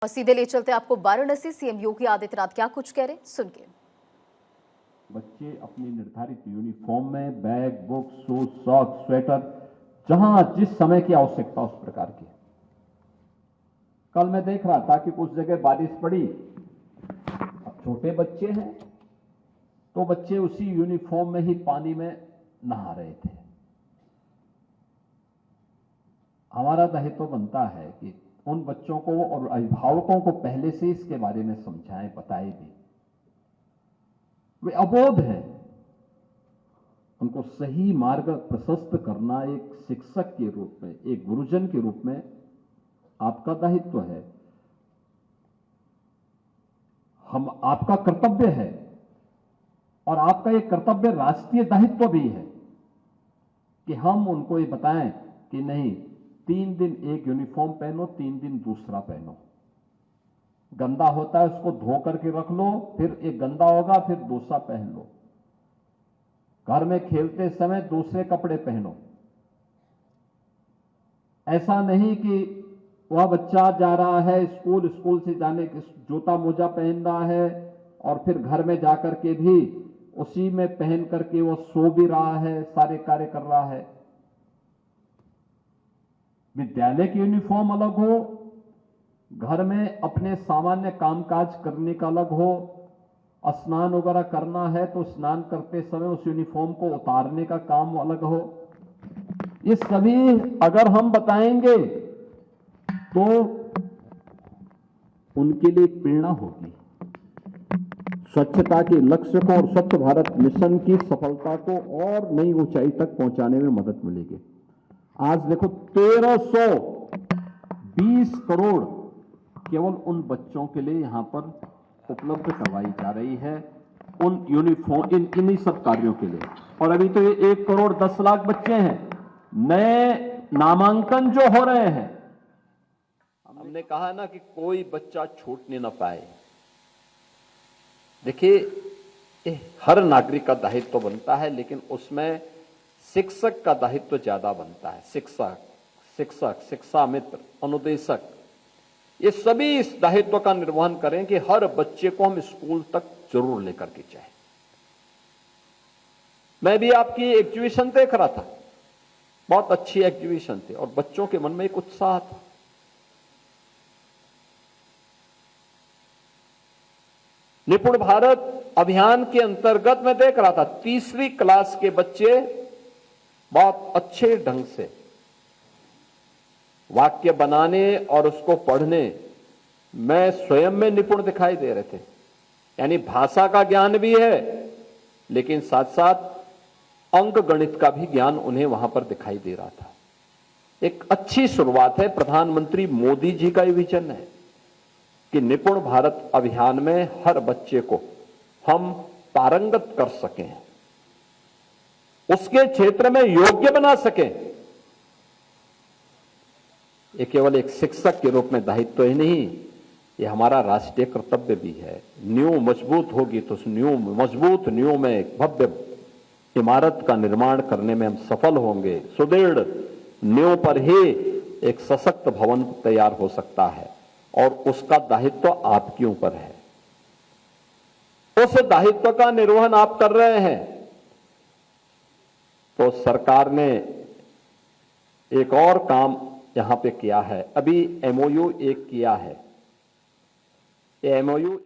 और सीधे ले चलते आपको वाराणसी। सीएम योगी आदित्यनाथ क्या कुछ कह रहे, सुन के। बच्चे अपनी निर्धारित यूनिफॉर्म में bag, book, shoes, socks, sweater, जहां जिस समय की आवश्यकता उस प्रकार की। कल मैं देख रहा था कि कुछ जगह बारिश पड़ी। अब छोटे बच्चे हैं तो बच्चे उसी यूनिफॉर्म में ही पानी में नहा रहे थे। हमारा दायित्व बनता है कि उन बच्चों को और अभिभावकों को पहले से इसके बारे में समझाएं, बताएं भी। वे अबोध हैं, उनको सही मार्ग प्रशस्त करना एक शिक्षक के रूप में, एक गुरुजन के रूप में आपका दायित्व है। हम आपका कर्तव्य है और आपका एक कर्तव्य राष्ट्रीय दायित्व भी है कि हम उनको ये बताएं कि नहीं, 3 दिन एक यूनिफॉर्म पहनो, 3 दिन दूसरा पहनो। गंदा होता है उसको धो करके रख लो, फिर एक गंदा होगा फिर दूसरा पहन लो। घर में खेलते समय दूसरे कपड़े पहनो। ऐसा नहीं कि वह बच्चा जा रहा है स्कूल, स्कूल से जाने के जूता मोजा पहन रहा है और फिर घर में जाकर के भी उसी में पहन करके वो सो भी रहा है, सारे कार्य कर रहा है। विद्यालय की यूनिफॉर्म अलग हो, घर में अपने सामान्य कामकाज करने का अलग हो। स्नान वगैरह करना है तो स्नान करते समय उस यूनिफॉर्म को उतारने का काम अलग हो। ये सभी अगर हम बताएंगे तो उनके लिए प्रेरणा होगी। स्वच्छता के लक्ष्य को और स्वच्छ भारत मिशन की सफलता को और नई ऊंचाई तक पहुंचाने में मदद मिलेगी। आज देखो 1320 करोड़ केवल उन बच्चों के लिए यहां पर उपलब्ध करवाई जा रही है, उन यूनिफॉर्म, इन्हीं सब कार्यों के लिए। और अभी तो ये 1 करोड़ 10 लाख बच्चे हैं। नए नामांकन जो हो रहे हैं, हमने कहा ना कि कोई बच्चा छूटने ना पाए। देखिए, हर नागरिक का दायित्व बनता है, लेकिन उसमें शिक्षक का दायित्व ज्यादा बनता है। शिक्षक, शिक्षा मित्र, अनुदेशक, ये सभी इस दायित्व का निर्वहन करें कि हर बच्चे को हम स्कूल तक जरूर लेकर के जाएं। मैं भी आपकी एग्जीबिशन देख रहा था, बहुत अच्छी एग्जीबिशन थी और बच्चों के मन में एक उत्साह था। निपुण भारत अभियान के अंतर्गत मैं देख रहा था 3री क्लास के बच्चे बहुत अच्छे ढंग से वाक्य बनाने और उसको पढ़ने में स्वयं में निपुण दिखाई दे रहे थे। यानी भाषा का ज्ञान भी है, लेकिन साथ साथ अंक गणित का भी ज्ञान उन्हें वहां पर दिखाई दे रहा था। एक अच्छी शुरुआत है। प्रधानमंत्री मोदी जी का ये विजन है कि निपुण भारत अभियान में हर बच्चे को हम पारंगत कर सकें, उसके क्षेत्र में योग्य बना सकें। ये केवल एक शिक्षक के रूप में दायित्व ही नहीं, ये हमारा राष्ट्रीय कर्तव्य भी है। नींव मजबूत होगी तो उस मजबूत नींव में एक भव्य इमारत का निर्माण करने में हम सफल होंगे। सुदृढ़ नींव पर ही एक सशक्त भवन तैयार हो सकता है और उसका दायित्व आपके ऊपर है। उस दायित्व का निर्वहन आप कर रहे हैं तो सरकार ने एक और काम यहां पे किया है। अभी एमओयू एक किया है। ये एमओयू